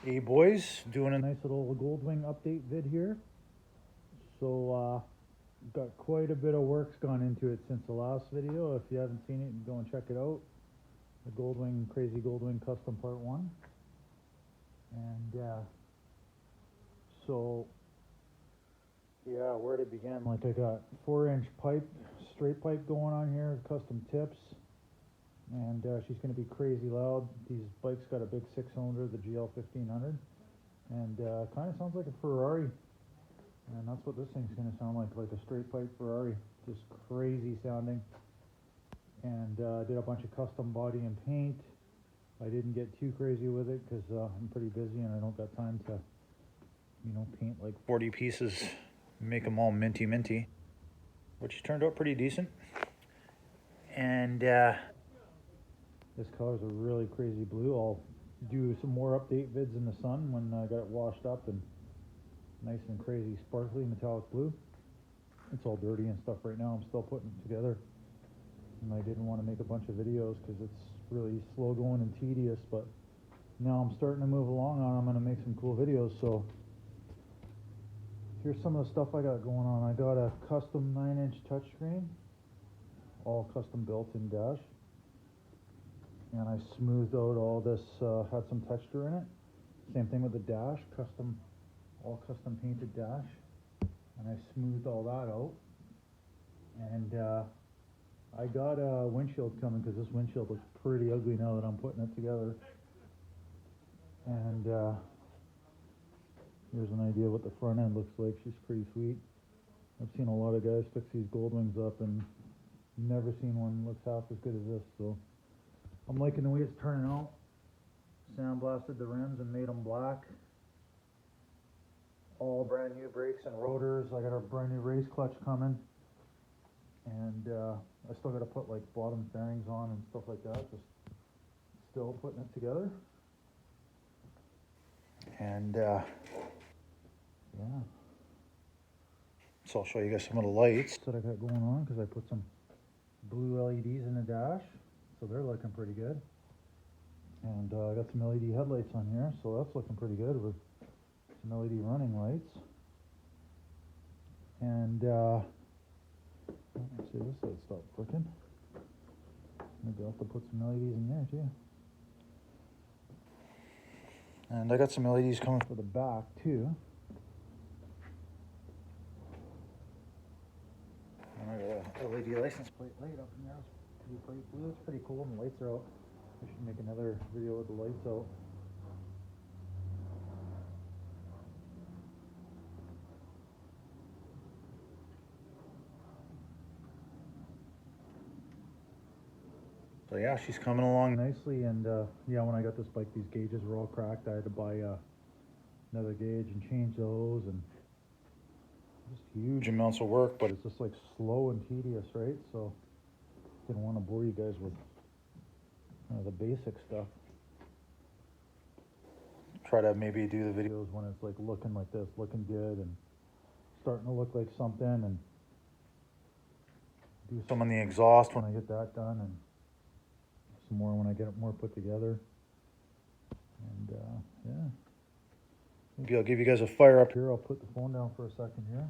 Hey boys, doing a nice little Goldwing update vid here. So got quite a bit of work's gone into it since the last video. If you haven't seen it, go and check it out. The Goldwing, Crazy Goldwing Custom Part 1. And so yeah, where to begin? Like I got 4-inch pipe, straight pipe going on here, custom tips. And she's going to be crazy loud. These bikes got a big 6-cylinder, the gl1500, and kind of sounds like a Ferrari, and that's what this thing's going to sound like a straight pipe Ferrari, just crazy sounding. And did a bunch of custom body and paint. I didn't get too crazy with it because I'm pretty busy and I don't got time to, paint like 40 pieces, make them all minty, which turned out pretty decent. And this color's a really crazy blue. I'll do some more update vids in the sun when I got it washed up and nice and crazy sparkly metallic blue. It's all dirty and stuff right now. I'm still putting it together. And I didn't want to make a bunch of videos because it's really slow going and tedious, but now I'm starting to move along on it. I'm going to make some cool videos. So here's some of the stuff I got going on. I got a custom 9-inch touchscreen, all custom built in dash. And I smoothed out all this, had some texture in it. Same thing with the dash, all custom painted dash. And I smoothed all that out. And I got a windshield coming because this windshield looks pretty ugly now that I'm putting it together. And here's an idea what the front end looks like. She's pretty sweet. I've seen a lot of guys fix these Goldwings up and never seen one looks half as good as this. So I'm liking the way it's turning out. Sandblasted the rims and made them black. All brand new brakes and rotors. I got a brand new race clutch coming. And I still got to put like bottom fairings on and stuff like that. Just still putting it together. And yeah. So I'll show you guys some of the lights that I got going on because I put some blue LEDs in the dash. So they're looking pretty good. And I got some LED headlights on here, so that's looking pretty good with some LED running lights. And let's see, this light stopped flicking. Maybe I'll have to put some LEDs in there too. And I got some LEDs coming for the back too. And I got a LED license plate light up in there. Blue. It's pretty cool, and the lights are out. I should make another video with the lights out. So yeah, she's coming along nicely, and yeah, when I got this bike, these gauges were all cracked. I had to buy another gauge and change those, and just huge amounts of work, but it's just like slow and tedious, right? So didn't want to bore you guys with the basic stuff. Try to maybe do the videos when it's like looking like this, looking good and starting to look like something, and do some on the exhaust when I get that done, and some more when I get it more put together. And yeah, maybe I'll give you guys a fire up here. I'll put the phone down for a second here.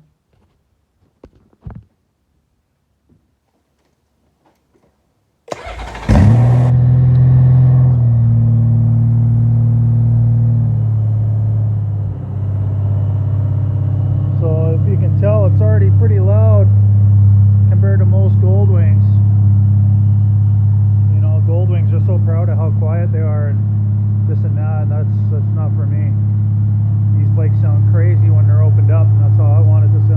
Tell it's already pretty loud compared to most Goldwings. Goldwings are so proud of how quiet they are and this and that, and that's not for me. These bikes sound crazy when they're opened up, and that's how I want it to sound.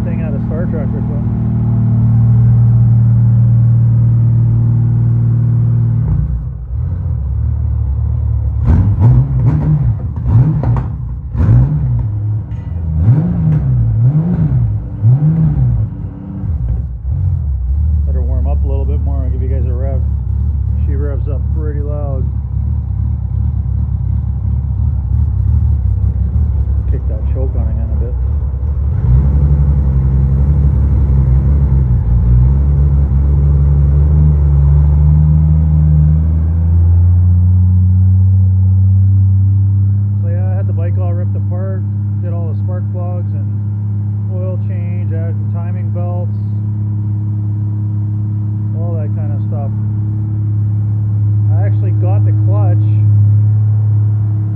thing out of Star Trek or something. Let her warm up a little bit more. I'll give you guys a rev. She revs up pretty loud. Kick that choke on again a bit. So yeah, I had the bike all ripped apart, did all the spark plugs and oil change, added some timing belts, all that kind of stuff. I actually got the clutch,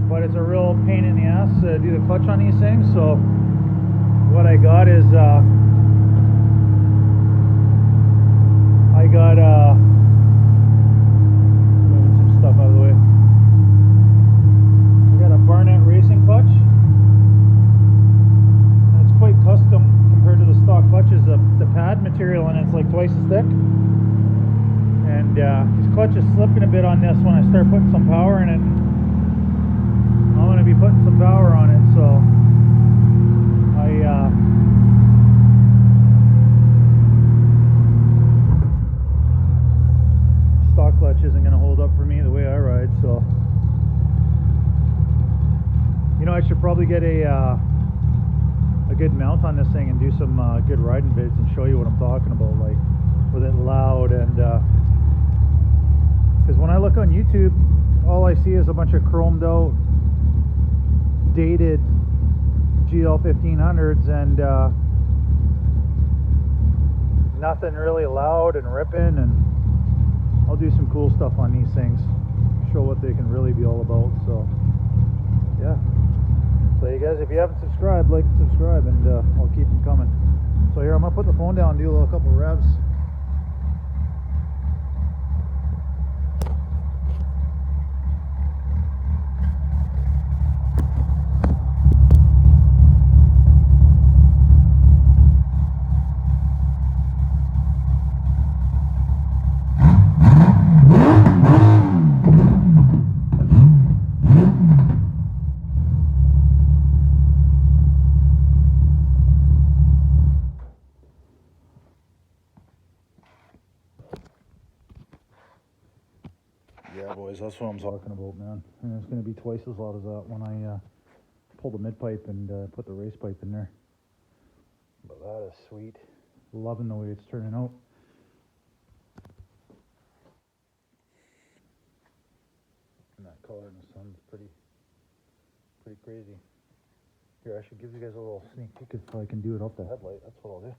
but it's a real pain in the ass to do the clutch on these things. So what I got is I got moving some stuff out of the way. I got a Barnett racing clutch, and it's quite custom compared to the stock clutches. The pad material in it's like twice as thick, and this clutch is slipping a bit on this when I start putting some power in it. I'm going to be putting some power on it, so stock clutch isn't going to hold up for me the way I ride. So, you know, I should probably get a good mount on this thing and do some good riding vids and show you what I'm talking about, like with it loud. And because when I look on YouTube, all I see is a bunch of chromed out dated gl1500s and nothing really loud and ripping. And I'll do some cool stuff on these things, show what they can really be all about. So yeah, so you guys, if you haven't subscribed, like and subscribe, and I'll keep them coming. So here, I'm gonna put the phone down and do a couple revs. Yeah, boys, that's what I'm talking about, man. And it's going to be twice as loud as that when I pull the mid pipe and put the race pipe in there. But that is sweet. Loving the way it's turning out. And that color in the sun is pretty crazy. Here, I should give you guys a little sneak peek if I can do it off the headlight. That's what I'll do.